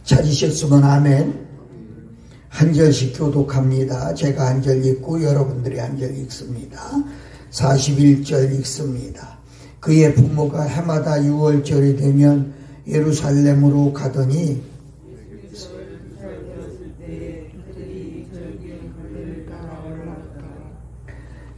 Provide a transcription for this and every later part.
찾으셨으면 아멘. 한 절씩 교독합니다. 제가 한 절 읽고 여러분들이 한 절 읽습니다. 41절 읽습니다. 그의 부모가 해마다 6월절이 되면 예루살렘으로 가더니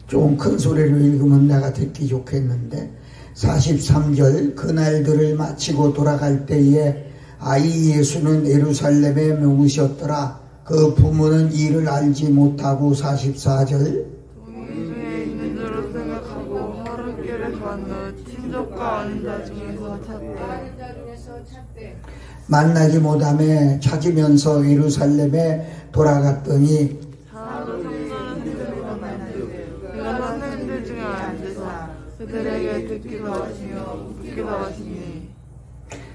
좀 큰 소리로 읽으면 내가 듣기 좋겠는데 43절 그날들을 마치고 돌아갈 때에 아이 예수는 예루살렘에 묵으셨더라. 그 부모는 이를 알지 못하고 44절 동행중에 있는 줄로 생각하고 하룻길을 건너 친족과 아는 자 중에서 찾되 만나지 못하며 찾으면서 예루살렘에 돌아갔더니 사도 성전은 그들이 만났는데 그가 선생들 중에 앉으사 그들에게 듣기도 하시며 묻기도 하시니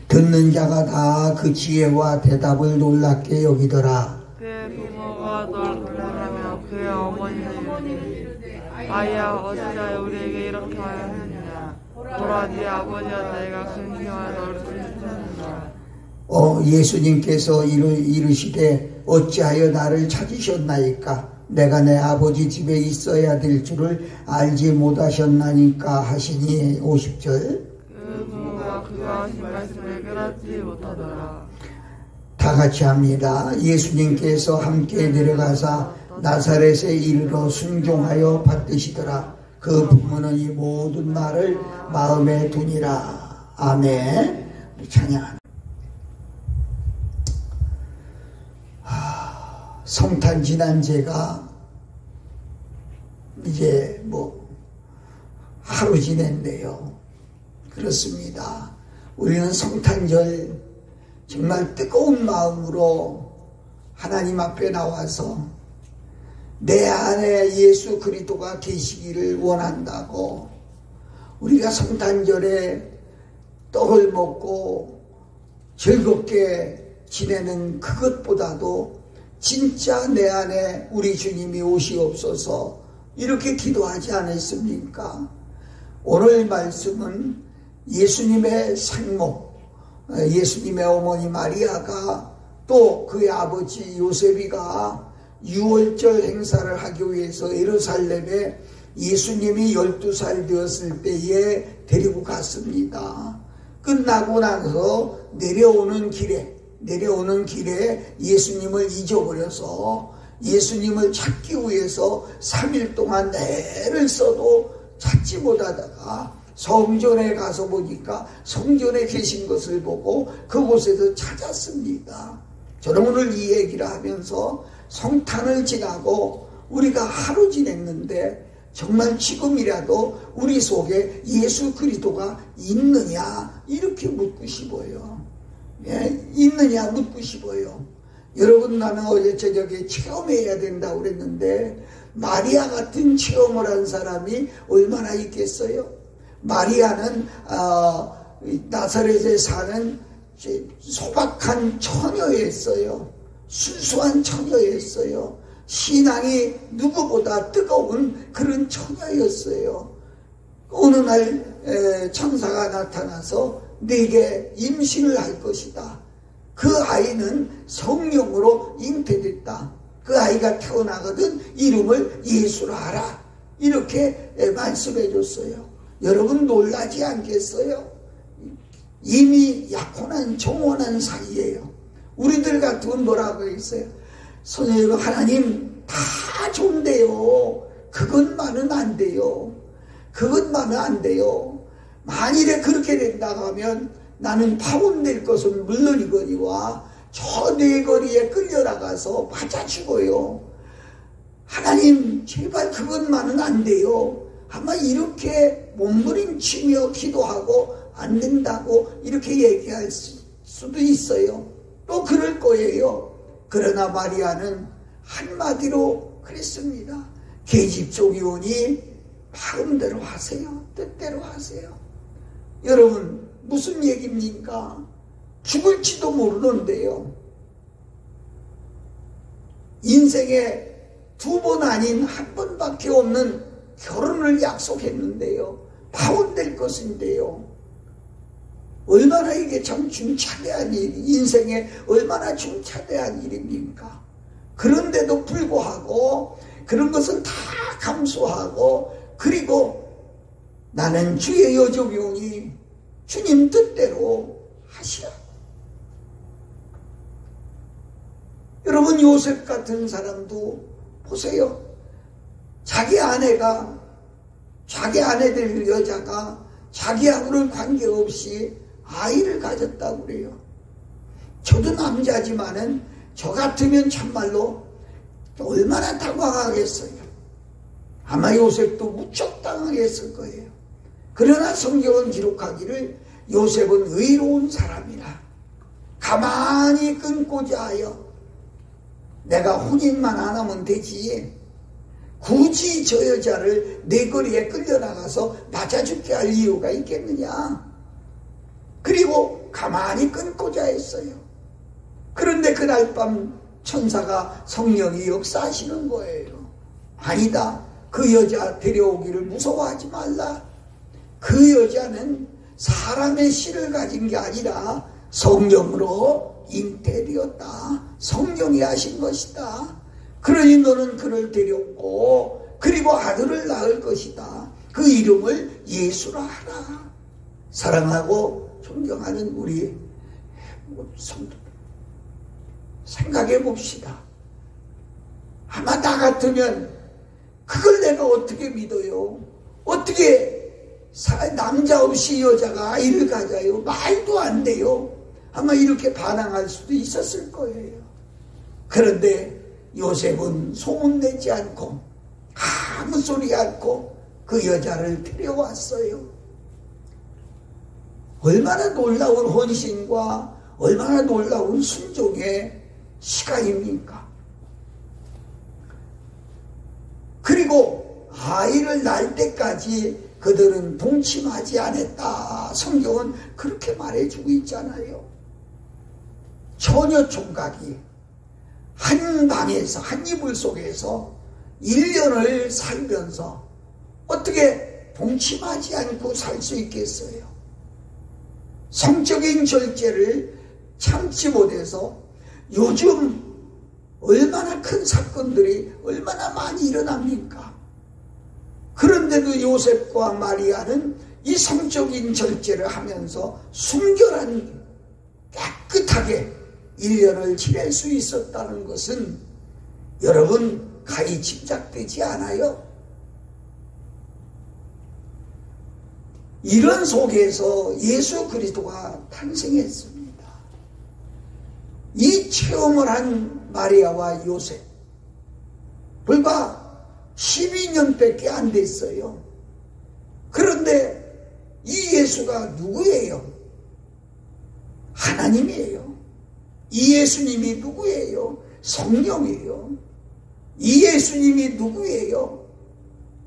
듣는 자가 다 그 지혜와 대답을 놀랍게 여기더라. 그의 부모가 놀라며 그의 어머니는 이르되 아이야 어찌하여 우리에게 이렇게 하였느냐 보라 네 아버지와 내가 근심하여 너를 찾는다. 예수님께서 이르시되 어찌하여 나를 찾으셨나이까 내가 내 아버지 집에 있어야 될 줄을 알지 못하셨나니까 하시니 50절 그 부모가 그가 하신 말씀을 깨닫지 못하더라. 다 같이 합니다. 예수님께서 함께 내려가사 나사렛에 이르러 순종하여 받드시더라. 그 부모는 이 모든 말을 마음에 두니라. 아멘. 찬양. 성탄 지난 제가 이제 하루 지냈네요. 그렇습니다. 우리는 성탄절 정말 뜨거운 마음으로 하나님 앞에 나와서 내 안에 예수 그리스도가 계시기를 원한다고 우리가 성탄절에 떡을 먹고 즐겁게 지내는 그것보다도 진짜 내 안에 우리 주님이 오시옵소서 이렇게 기도하지 않았습니까? 오늘 말씀은 예수님의 생모, 예수님의 어머니 마리아가 또 그의 아버지 요셉이가 6월절 행사를 하기 위해서 예루살렘에 예수님이 12살 되었을 때에 데리고 갔습니다. 끝나고 나서 내려오는 길에 예수님을 잊어버려서 예수님을 찾기 위해서 3일 동안 애를 써도 찾지 못하다가 성전에 가서 보니까 성전에 계신 것을 보고 그곳에서 찾았습니다. 저는 오늘 이 얘기를 하면서 성탄을 지나고 우리가 하루 지냈는데 정말 지금이라도 우리 속에 예수 그리스도가 있느냐 이렇게 묻고 싶어요. 있느냐 묻고 싶어요. 여러분 나는 어제 저녁에 체험해야 된다고 그랬는데 마리아 같은 체험을 한 사람이 얼마나 있겠어요? 마리아는 나사렛에 사는 소박한 처녀였어요. 순수한 처녀였어요. 신앙이 누구보다 뜨거운 그런 처녀였어요. 어느 날 천사가 나타나서 네게 임신을 할 것이다. 그 아이는 성령으로 잉태됐다. 그 아이가 태어나거든 이름을 예수라 하라. 이렇게 말씀해 줬어요. 여러분 놀라지 않겠어요? 이미 약혼한 정혼한 사이예요. 우리들 같은 뭐라고 했어요? 선생님 하나님 다 좋은데요. 그것만은 안 돼요. 그것만은 안 돼요. 만일에 그렇게 된다고 하면 나는 파혼될 것은 물론이거니와 저 네거리에 끌려나가서 맞아 죽어요. 하나님 제발 그것만은 안 돼요. 아마 이렇게 몸부림치며 기도하고 안 된다고 이렇게 얘기할 수도 있어요. 또 그럴 거예요. 그러나 마리아는 한마디로 그랬습니다. 계집종이 오니 마음대로 하세요. 뜻대로 하세요. 여러분 무슨 얘기입니까? 죽을지도 모르는데요. 인생에 2번 아닌 1번밖에 없는 결혼을 약속했는데요. 파혼될 것인데요. 얼마나 이게 참 중차대한 일, 인생에 얼마나 중차대한 일입니까? 그런데도 불구하고 그런 것은 다 감수하고, 그리고 나는 주의 여종이오니 주님 뜻대로 하시라. 여러분, 요셉 같은 사람도 보세요. 자기 아내 될 여자가 자기하고는 관계없이 아이를 가졌다고 그래요. 저도 남자지만은 저 같으면 참말로 얼마나 당황하겠어요. 아마 요셉도 무척 당황했을 거예요. 그러나 성경은 기록하기를 요셉은 의로운 사람이라 가만히 끊고자 하여 내가 혼인만 안 하면 되지, 굳이 저 여자를 내 거리에 끌려나가서 맞아 죽게 할 이유가 있겠느냐. 그리고 가만히 끊고자 했어요. 그런데 그날 밤 천사가, 성령이 역사하시는 거예요. 아니다, 그 여자 데려오기를 무서워하지 말라. 그 여자는 사람의 씨를 가진 게 아니라 성령으로 잉태되었다. 성령이 하신 것이다. 그러니 너는 그를 데려오고 그리고 아들을 낳을 것이다. 그 이름을 예수라 하라. 사랑하고 존경하는 우리 성도, 생각해 봅시다. 아마 나 같으면 그걸 내가 어떻게 믿어요? 어떻게 남자 없이 여자가 아이를 가져요? 말도 안 돼요. 아마 이렇게 반항할 수도 있었을 거예요. 그런데 요셉은 소문내지 않고 아무 소리 않고 그 여자를 데려왔어요. 얼마나 놀라운 헌신과 얼마나 놀라운 순종의 시간입니까? 그리고 아이를 낳을 때까지 그들은 동침하지 않았다. 성경은 그렇게 말해주고 있잖아요. 처녀 총각이 한 방에서, 한 이불 속에서 1년을 살면서 어떻게 동침하지 않고 살 수 있겠어요? 성적인 절제를 참지 못해서 요즘 얼마나 큰 사건들이 얼마나 많이 일어납니까? 그런데도 요셉과 마리아는 이 성적인 절제를 하면서 순결한, 깨끗하게 1년을 지낼 수 있었다는 것은 여러분 가히 짐작되지 않아요? 이런 속에서 예수 그리스도가 탄생했습니다. 이 체험을 한 마리아와 요셉, 불과 12년밖에 안 됐어요. 그런데 이 예수가 누구예요? 하나님이에요. 이 예수님이 누구예요? 성령이에요. 이 예수님이 누구예요?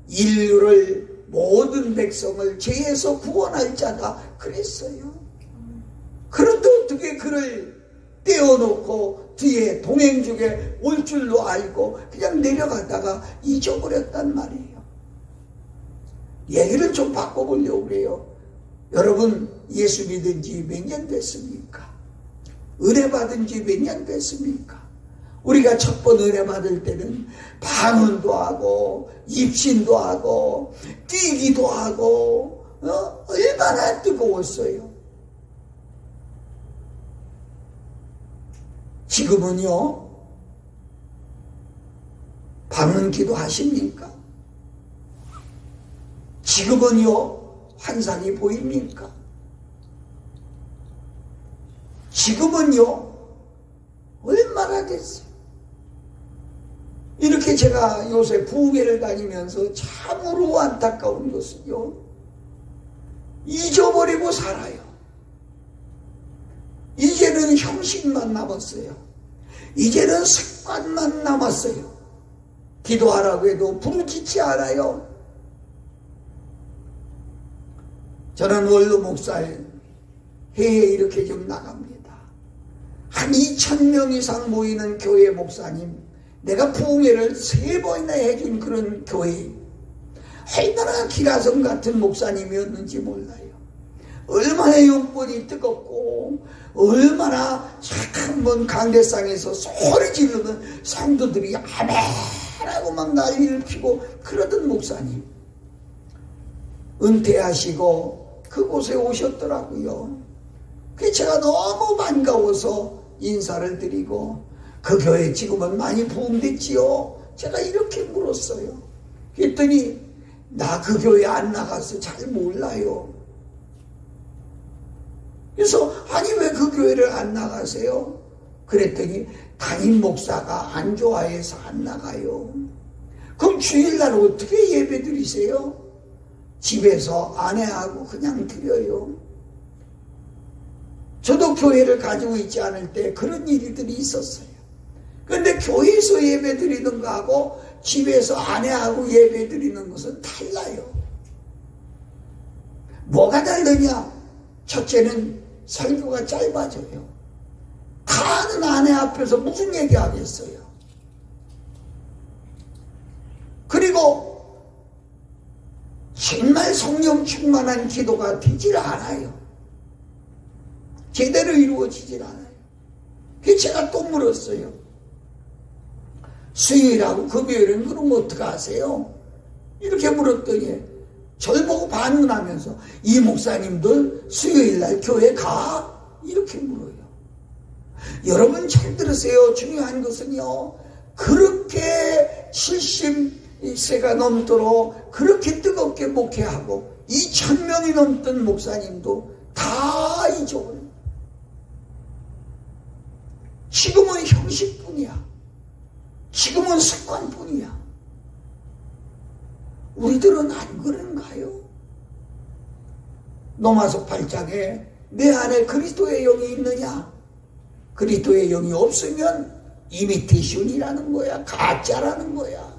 인류를, 모든 백성을 죄에서 구원할 자다 그랬어요. 그런데 어떻게 그를 떼어놓고 뒤에 동행 중에 올 줄로 알고 그냥 내려가다가 잊어버렸단 말이에요. 얘기를 좀 바꿔보려고 그래요. 여러분, 예수 믿은 지 몇 년 됐습니까? 은혜 받은 지 몇 년 됐습니까? 우리가 첫 번 은혜 받을 때는 방언도 하고 입신도 하고 뛰기도 하고 얼마나 뜨거웠어요. 지금은요, 방언 기도 하십니까? 지금은요, 환상이 보입니까? 지금은요, 얼마나 됐어요? 이렇게 제가 요새 부흥회를 다니면서 참으로 안타까운 것은요, 잊어버리고 살아요. 이제는 형식만 남았어요. 이제는 습관만 남았어요. 기도하라고 해도 부르짖지 않아요. 저는 원로 목사에 해에 이렇게 좀 나갑니다. 한 2,000명 이상 모이는 교회 목사님, 내가 부흥회를 3번이나 해준 그런 교회, 얼마나 기라성 같은 목사님이었는지 몰라요. 얼마나 영혼이 뜨겁고 얼마나 한번 강대상에서 소리 지르는 성도들이 아멘하고 막 난리를 피고 그러던 목사님 은퇴하시고 그곳에 오셨더라고요. 그래서 제가 너무 반가워서 인사를 드리고 그 교회 지금은 많이 부흥됐지요? 제가 이렇게 물었어요. 그랬더니 나 그 교회 안 나가서 잘 몰라요. 그래서 아니 왜 그 교회를 안 나가세요? 그랬더니 담임 목사가 안 좋아해서 안 나가요. 그럼 주일날 어떻게 예배 드리세요? 집에서 아내하고 그냥 드려요. 저도 교회를 가지고 있지 않을 때 그런 일들이 있었어요. 그런데 교회에서 예배 드리는 거하고 집에서 아내하고 예배 드리는 것은 달라요. 뭐가 다르냐? 첫째는 설교가 짧아져요. 다 아는 아내 앞에서 무슨 얘기하겠어요. 그리고 정말 성령 충만한 기도가 되질 않아요. 제대로 이루어지질 않아요. 그래서 제가 또 물었어요. 수요일하고 금요일은 그럼 어떻게 하세요? 이렇게 물었더니 절 보고 반문하면서 이 목사님들 수요일날 교회 가? 이렇게 물어요. 여러분 잘 들으세요. 중요한 것은요. 그렇게 70세가 넘도록 그렇게 뜨겁게 목회하고 2,000명이 넘던 목사님도 다 잊어버려요. 지금은 형식뿐이야. 지금은 습관뿐이야. 우리들은 안 그런가요? 로마서 8장에 내 안에 그리스도의 영이 있느냐? 그리스도의 영이 없으면 이미테이션이라는 거야. 가짜라는 거야.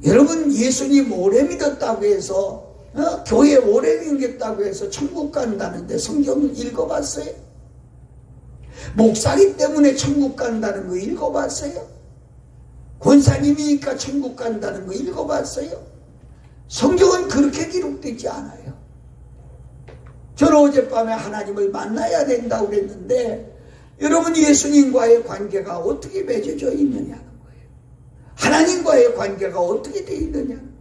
여러분 예수님 오래 믿었다고 해서 교회 오래 믿겠다고 해서 천국 간다는데 성경 읽어봤어요? 목사기 때문에 천국 간다는 거 읽어봤어요? 권사님이니까 천국 간다는 거 읽어봤어요? 성경은 그렇게 기록되지 않아요. 저는 어젯밤에 하나님을 만나야 된다고 그랬는데 여러분 예수님과의 관계가 어떻게 맺어져 있느냐는 거예요. 하나님과의 관계가 어떻게 되어 있느냐는 거예요.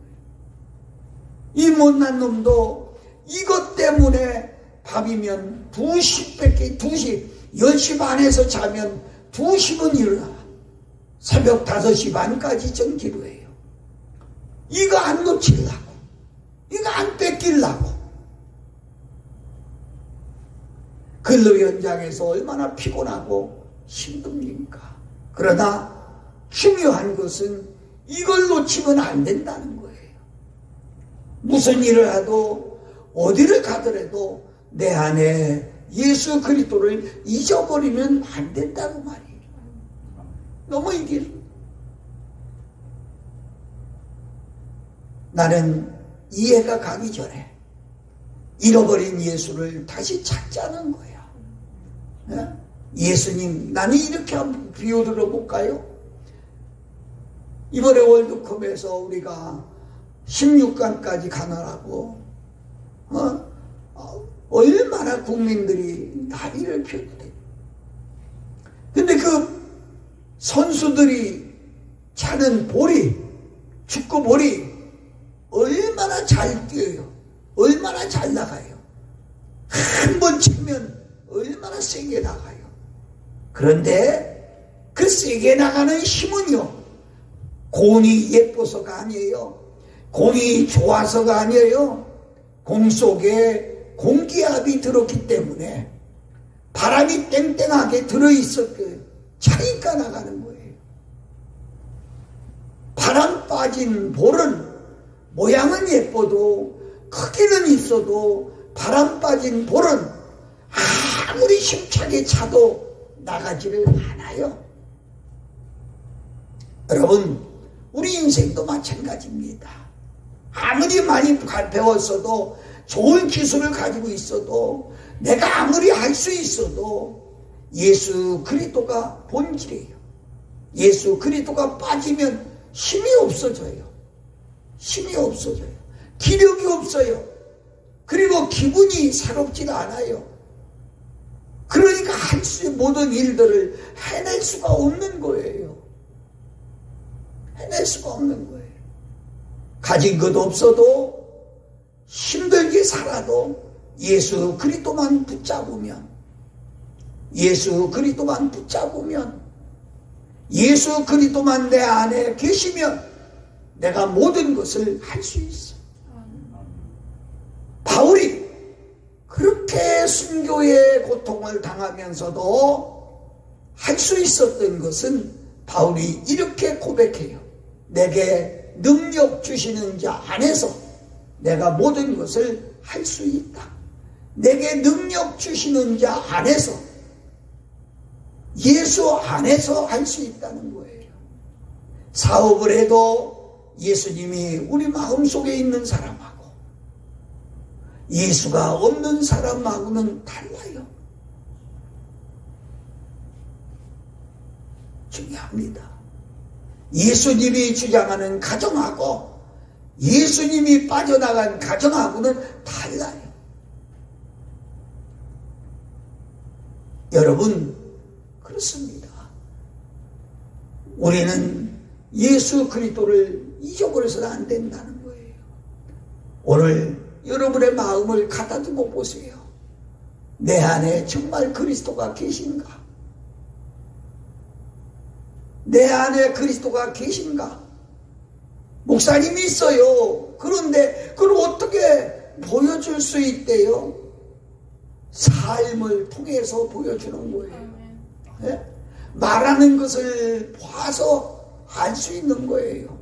이 못난 놈도 이것 때문에 밤이면 2시 10시 반에서 자면 2시면 일어나. 새벽 5시 반까지 전기도해요. 이거 안 놓치려고. 이거 안 뺏기려고. 근로 현장에서 얼마나 피곤하고 힘듭니까? 그러나 중요한 것은 이걸 놓치면 안 된다는 거예요. 무슨 일을 하도 어디를 가더라도 내 안에 예수 그리스도를 잊어버리면 안 된다고 말이에요. 너무 이게 나는 이해가 가기 전에 잃어버린 예수를 다시 찾자는 거야. 예수님, 나는 이렇게 한번 비유 들어볼까요? 이번에 월드컵에서 우리가 16강까지 가느라고 얼마나 국민들이 난리를 피웠대. 근데 그 선수들이 차는 볼이, 축구 볼이 얼마나 잘 뛰어요. 얼마나 잘 나가요. 한 번 치면 얼마나 세게 나가요. 그런데 그 세게 나가는 힘은요, 공이 예뻐서가 아니에요. 공이 좋아서가 아니에요. 공 속에 공기압이 들었기 때문에 바람이 땡땡하게 들어있었고요. 차니까 나가는 거예요. 바람 빠진 볼은 모양은 예뻐도 크기는 있어도 바람 빠진 볼은 아무리 힘차게 차도 나가지를 않아요. 여러분, 우리 인생도 마찬가지입니다. 아무리 많이 배웠어도 좋은 기술을 가지고 있어도 내가 아무리 할 수 있어도 예수 그리스도가 본질이에요. 예수 그리스도가 빠지면 힘이 없어져요. 힘이 없어져요. 기력이 없어요. 그리고 기분이 새롭지 않아요. 그러니까 할 수 있는 모든 일들을 해낼 수가 없는 거예요. 해낼 수가 없는 거예요. 가진 것 없어도 힘들게 살아도 예수 그리스도만 붙잡으면, 예수 그리스도만 붙잡으면, 예수 그리스도만 내 안에 계시면 내가 모든 것을 할 수 있어. 바울이 그렇게 순교의 고통을 당하면서도 할 수 있었던 것은 바울이 이렇게 고백해요. 내게 능력 주시는 자 안에서 내가 모든 것을 할 수 있다. 내게 능력 주시는 자 안에서, 예수 안에서 할 수 있다는 거예요. 사업을 해도 예수님이 우리 마음속에 있는 사람하고 예수가 없는 사람하고는 달라요. 중요합니다. 예수님이 주장하는 가정하고 예수님이 빠져나간 가정하고는 달라요. 여러분, 그렇습니다. 우리는 예수 그리스도를 잊어버려서는 안 된다는 거예요. 오늘 여러분의 마음을 가다듬어 보세요. 내 안에 정말 그리스도가 계신가? 내 안에 그리스도가 계신가? 목사님이 있어요. 그런데 그걸 어떻게 보여줄 수 있대요? 삶을 통해서 보여주는 거예요. 네? 말하는 것을 봐서 알 수 있는 거예요.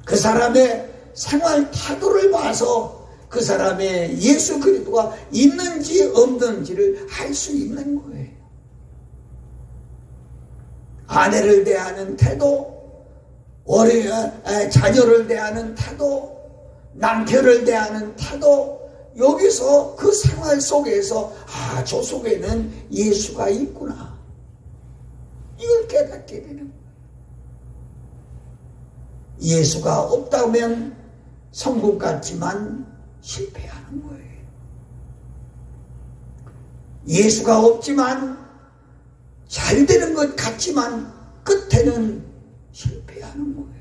그 사람의 생활 태도를 봐서 그 사람의 예수 그리스도가 있는지 없는지를 알 수 있는 거예요. 아내를 대하는 태도, 자녀를 대하는 태도, 남편을 대하는 태도, 여기서 그 생활 속에서 저 속에는 예수가 있구나, 이걸 깨닫게 되는 거예요. 예수가 없다면 성공 같지만 실패하는 거예요. 예수가 없지만 잘 되는 것 같지만 끝에는 실패하는 거예요.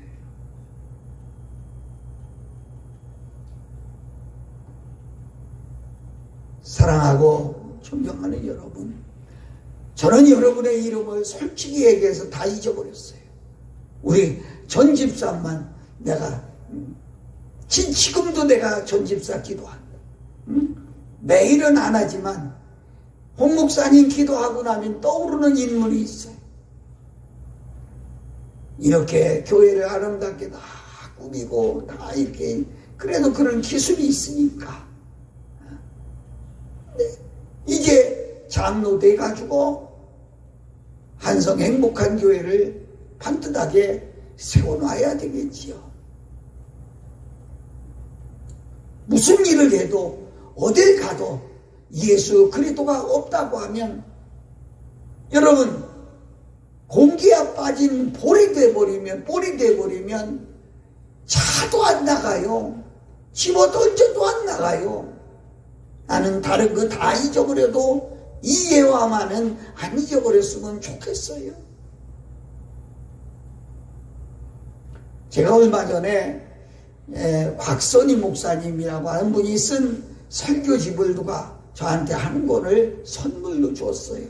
사랑하고 존경하는 여러분, 저는 여러분의 이름을 솔직히 얘기해서 다 잊어버렸어요. 우리 전 집사만 내가 지금도 내가 전 집사 기도한다. 매일은 안 하지만 홍 목사님 기도하고 나면 떠오르는 인물이 있어요. 이렇게 교회를 아름답게 다 꾸미고 다 이렇게, 그래도 그런 기술이 있으니까 이제 장로 돼가지고 한성 행복한 교회를 반듯하게 세워놔야 되겠지요. 무슨 일을 해도 어딜 가도 예수 그리스도가 없다고 하면, 여러분, 공기에 빠진 볼이 돼버리면 차도 안 나가요. 집어 던져도 안 나가요. 나는 다른 거 다 잊어버려도 이 예화만은 안 잊어버렸으면 좋겠어요. 제가 얼마 전에 곽선희 목사님이라고 하는 분이 쓴 설교집을 누가 저한테 한 권을 선물로 줬어요.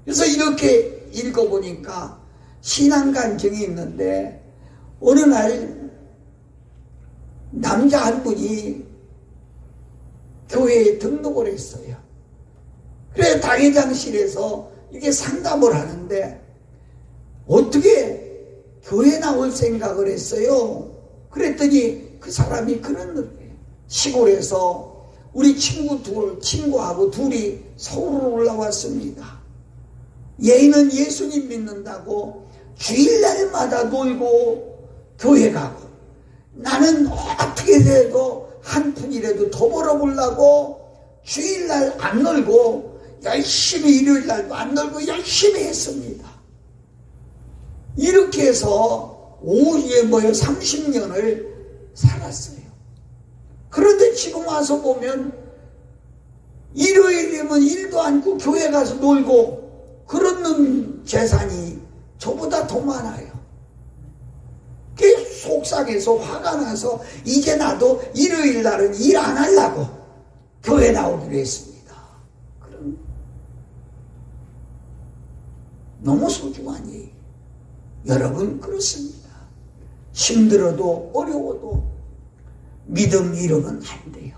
그래서 이렇게 읽어보니까 신앙 감정이 있는데, 어느 날 남자 한 분이 교회에 등록을 했어요. 그래서 당회장실에서 이게 상담을 하는데, 어떻게 교회 나올 생각을 했어요? 그랬더니 그 사람이 그런 거예요. 시골에서 우리 친구하고 둘이 서울로 올라왔습니다. 얘는 예수님 믿는다고 주일날마다 놀고 교회 가고, 나는 어떻게 해도 한 푼이라도 더 벌어보려고 주일날 안 놀고 열심히, 일요일날도 안 놀고 열심히 했습니다. 이렇게 해서 30년을 살았어요. 그런데 지금 와서 보면 일요일이면 일도 않고 교회 가서 놀고 그러는 재산이 저보다 더 많아요. 그게 속상해서 화가 나서 이제 나도 일요일 날은 일 안 하려고 교회 나오기로 했습니다. 그럼 너무 소중한 일. 여러분 그렇습니다. 힘들어도 어려워도 믿음 잃으면 안 돼요.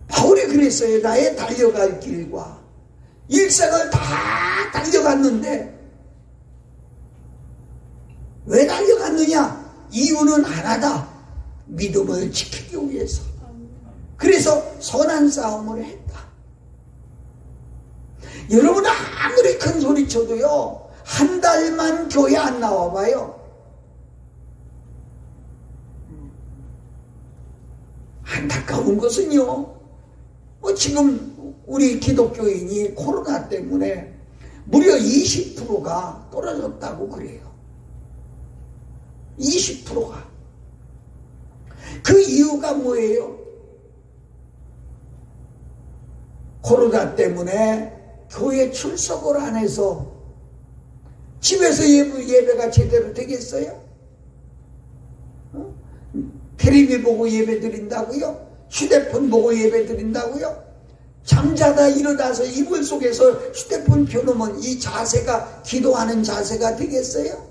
바울이 그랬어요. 나의 달려갈 길과 일생을 다 달려갔는데 왜 달려갔느냐? 이유는 하나다. 믿음을 지키기 위해서. 그래서 선한 싸움을 했다. 여러분 아무리 큰 소리 쳐도요, 한 달만 교회 안 나와봐요. 안타까운 것은요, 지금 우리 기독교인이 코로나 때문에 무려 20%가 떨어졌다고 그래요. 20%가. 그 이유가 뭐예요? 코로나 때문에 교회 출석을 안 해서 집에서 예배가 제대로 되겠어요? 텔레비 보고 예배 드린다고요? 휴대폰 보고 예배 드린다고요? 잠자다 일어나서 이불 속에서 휴대폰 펴놓으면 이 자세가 기도하는 자세가 되겠어요?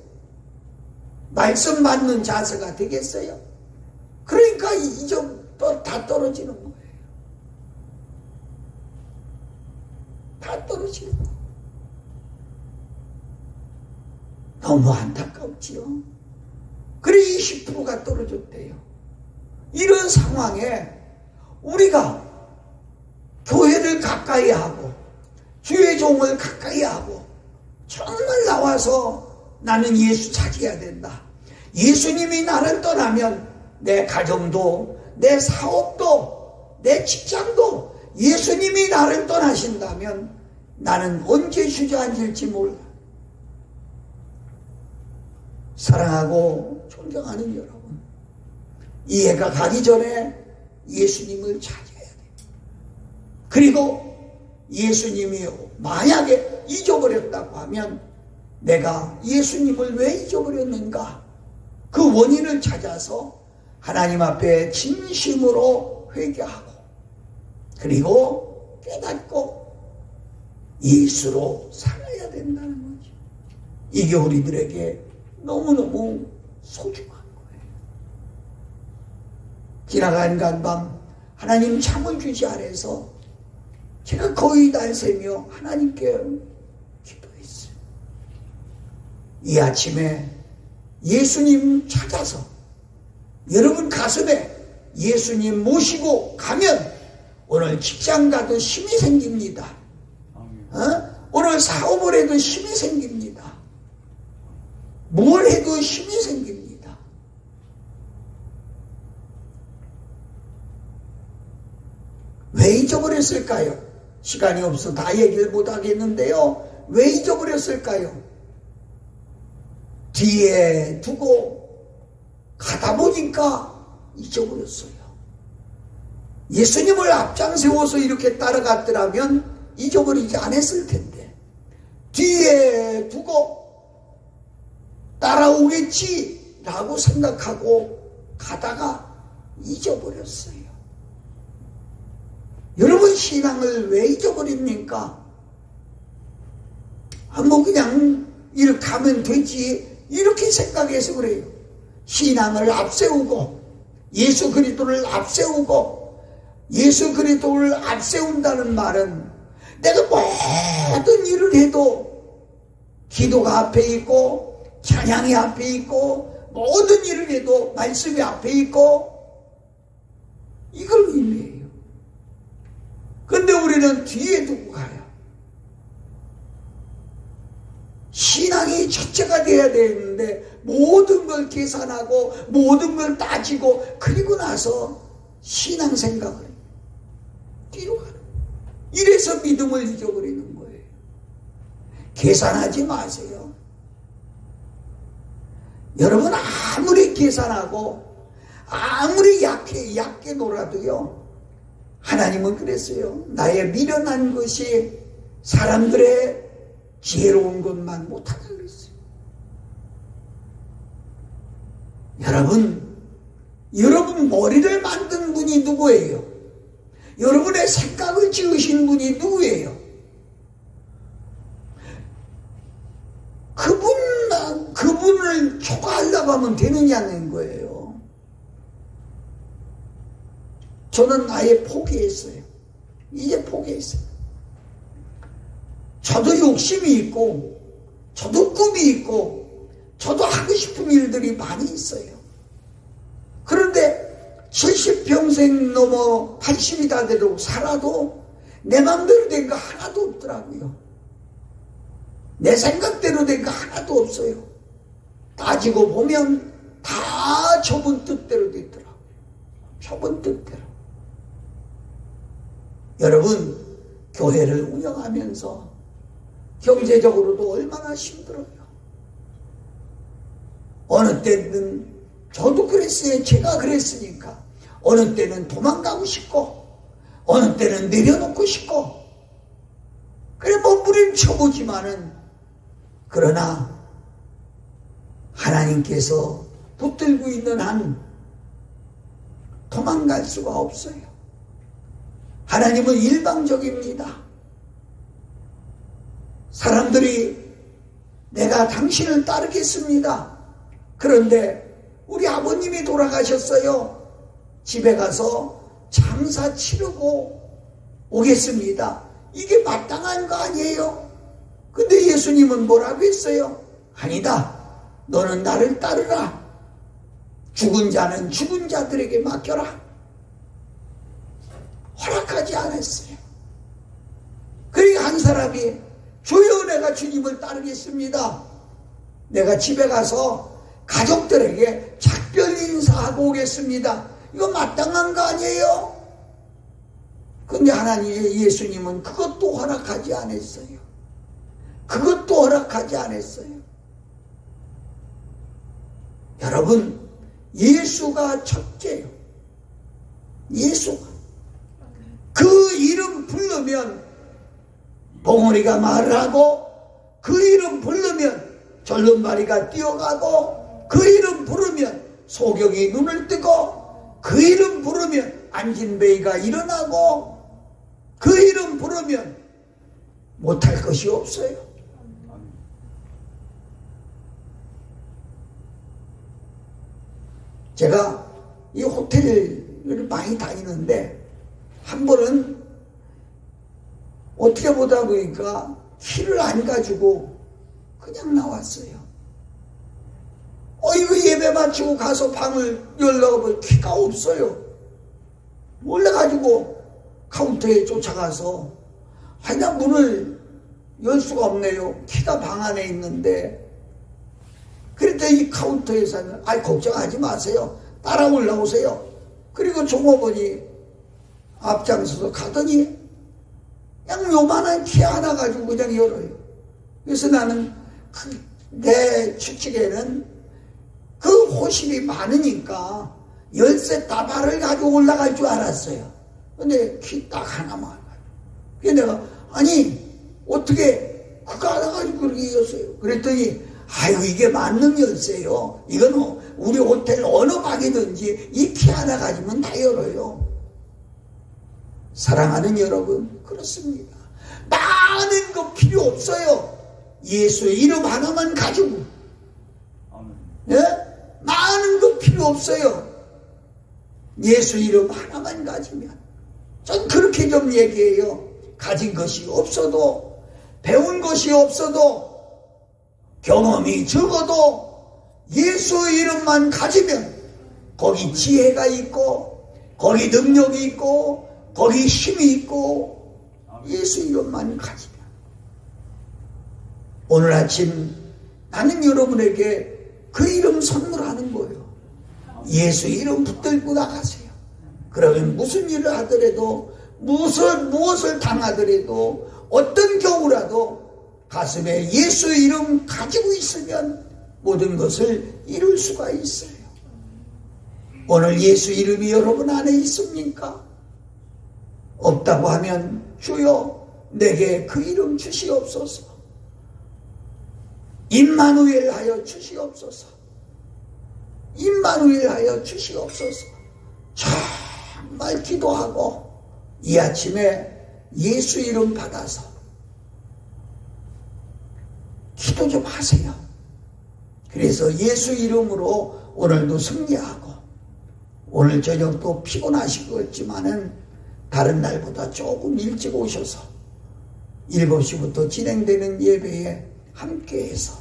말씀 맞는 자세가 되겠어요? 그러니까 이제 다 떨어지는 거예요. 다 떨어지는 거예요. 너무 안타깝지요. 그래 20%가 떨어졌대요. 이런 상황에 우리가 교회를 가까이 하고 주의 종을 가까이 하고 정말 나와서 나는 예수 찾아야 된다. 예수님이 나를 떠나면 내 가정도 내 사업도 내 직장도 예수님이 나를 떠나신다면 나는 언제 주저앉을지 몰라. 사랑하고 존경하는 여러분, 이해가 가기 전에 예수님을 찾아야 돼요. 그리고 예수님이 만약에 잊어버렸다고 하면 내가 예수님을 왜 잊어버렸는가? 그 원인을 찾아서 하나님 앞에 진심으로 회개하고 그리고 깨닫고 예수로 살아야 된다는 거죠. 이게 우리들에게 너무너무 소중한 거예요. 지나간 간밤 하나님 잠을 주지 않아서 제가 거의 날 새며 하나님께 기도했어요. 이 아침에 예수님 찾아서 여러분 가슴에 예수님 모시고 가면 오늘 직장 가도 힘이 생깁니다. 오늘 사업을 해도 힘이 생깁니다. 뭘 해도 힘이 생깁니다. 왜 잊어버렸을까요? 시간이 없어 다 얘기를 못 하겠는데요. 왜 잊어버렸을까요? 뒤에 두고 가다 보니까 잊어버렸어요. 예수님을 앞장 세워서 이렇게 따라갔더라면 잊어버리지 않았을 텐데 뒤에 두고 따라오겠지 라고 생각하고 가다가 잊어버렸어요. 여러분 신앙을 왜 잊어버립니까? 뭐 그냥 이렇게 하면 되지 이렇게 생각해서 그래요. 신앙을 앞세우고 예수 그리스도를 앞세우고 예수 그리스도를 앞세운다는 말은 내가 모든 일을 해도 기도가 앞에 있고 찬양이 앞에 있고 모든 일을 해도 말씀이 앞에 있고 이걸 의미해요. 근데 우리는 뒤에 두고 가요. 신앙이 첫째가 돼야 되는데 모든 걸 계산하고 모든 걸 따지고 그리고 나서 신앙 생각을 뒤로 가는 거예요. 이래서 믿음을 잊어버리는 거예요. 계산하지 마세요. 여러분 아무리 계산하고 아무리 얕게 놀아도요, 하나님은 그랬어요. 나의 미련한 것이 사람들의 지혜로운 것만 못하다 그랬어요. 여러분 머리를 만든 분이 누구예요? 여러분의 생각을 지으신 분이 누구예요? 그분을 초과하려고 하면 되느냐는 거예요. 저는 아예 포기했어요. 이제 포기했어요. 저도 욕심이 있고, 저도 꿈이 있고, 저도 하고 싶은 일들이 많이 있어요. 그런데 70평생 넘어 80이 다 돼도 살아도 내 마음대로 된 거 하나도 없더라고요. 내 생각대로 된 거 하나도 없어요. 따지고 보면 다 저분 뜻대로 됐더라고요. 저분 뜻대로. 여러분, 교회를 운영하면서 경제적으로도 얼마나 힘들어요. 어느 때는 저도 그랬어요. 제가 그랬으니까. 어느 때는 도망가고 싶고, 어느 때는 내려놓고 싶고, 그래 몸부림쳐보지만은, 그러나 하나님께서 붙들고 있는 한 도망갈 수가 없어요. 하나님은 일방적입니다. 사람들이 내가 당신을 따르겠습니다. 그런데 우리 아버님이 돌아가셨어요. 집에 가서 장사 치르고 오겠습니다. 이게 마땅한 거 아니에요? 근데 예수님은 뭐라고 했어요? 아니다. 너는 나를 따르라. 죽은 자는 죽은 자들에게 맡겨라. 허락하지 않았어요. 그러니까 한 사람이 주여 내가 주님을 따르겠습니다. 내가 집에 가서 가족들에게 작별 인사하고 오겠습니다. 이거 마땅한 거 아니에요? 근데 하나님 예수님은 그것도 허락하지 않았어요. 그것도 허락하지 않았어요. 여러분, 예수가 첫째요. 예수가. 그 이름 부르면 봉오리가 말을 하고, 그 이름 부르면 절름발이가 뛰어가고, 그 이름 부르면 소경이 눈을 뜨고, 그 이름 부르면 안진뱅이가 일어나고, 그 이름 부르면 못할 것이 없어요. 제가 이 호텔을 많이 다니는데 한 번은 어떻게 보다 보니까 키를 안 가지고 그냥 나왔어요. 이거 예배 마치고 가서 방을 열려고 보니 키가 없어요. 몰래가지고 카운터에 쫓아가서 나 문을 열 수가 없네요. 키가 방 안에 있는데. 그랬더니 이 카운터에서는 걱정하지 마세요. 따라 올라오세요. 그리고 종업원이 앞장서서 가더니 그냥 요만한 키 하나 가지고 그냥 열어요. 그래서 나는 내 추측에는 그 호실이 많으니까 열쇠 다발을 가지고 올라갈 줄 알았어요. 근데 키 딱 하나만. 그래서 내가 어떻게 그거 하나 가지고 그렇게 열었어요. 그랬더니 이게 만능 열쇠요. 이거는 우리 호텔 어느 방이든지 이 키 하나 가지면 다 열어요. 사랑하는 여러분, 그렇습니다. 많은 거 필요 없어요. 예수의 이름 하나만 가지고. 네? 많은 거 필요 없어요. 예수 이름 하나만 가지면. 전 그렇게 좀 얘기해요. 가진 것이 없어도, 배운 것이 없어도, 경험이 적어도 예수 이름만 가지면 거기 지혜가 있고, 거기 능력이 있고, 거기 힘이 있고, 예수 이름만 가지면. 오늘 아침 나는 여러분에게 그 이름 선물하는 거예요. 예수 이름 붙들고 나가세요. 그러면 무슨 일을 하더라도, 무엇을 당하더라도, 어떤 경우라도 가슴에 예수 이름 가지고 있으면 모든 것을 이룰 수가 있어요. 오늘 예수 이름이 여러분 안에 있습니까? 없다고 하면 주여 내게 그 이름 주시옵소서. 임마누엘 하여 주시옵소서. 임마누엘 하여 주시옵소서. 정말 기도하고 이 아침에 예수 이름 받아서 기도 좀 하세요. 그래서 예수 이름으로 오늘도 승리하고, 오늘 저녁도 피곤하시겠지만은 다른 날보다 조금 일찍 오셔서 7시부터 진행되는 예배에 함께해서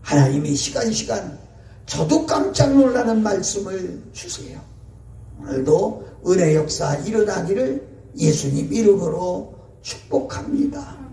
하나님이 시간 저도 깜짝 놀라는 말씀을 주세요. 오늘도 은혜 역사 일어나기를 예수님 이름으로 축복합니다.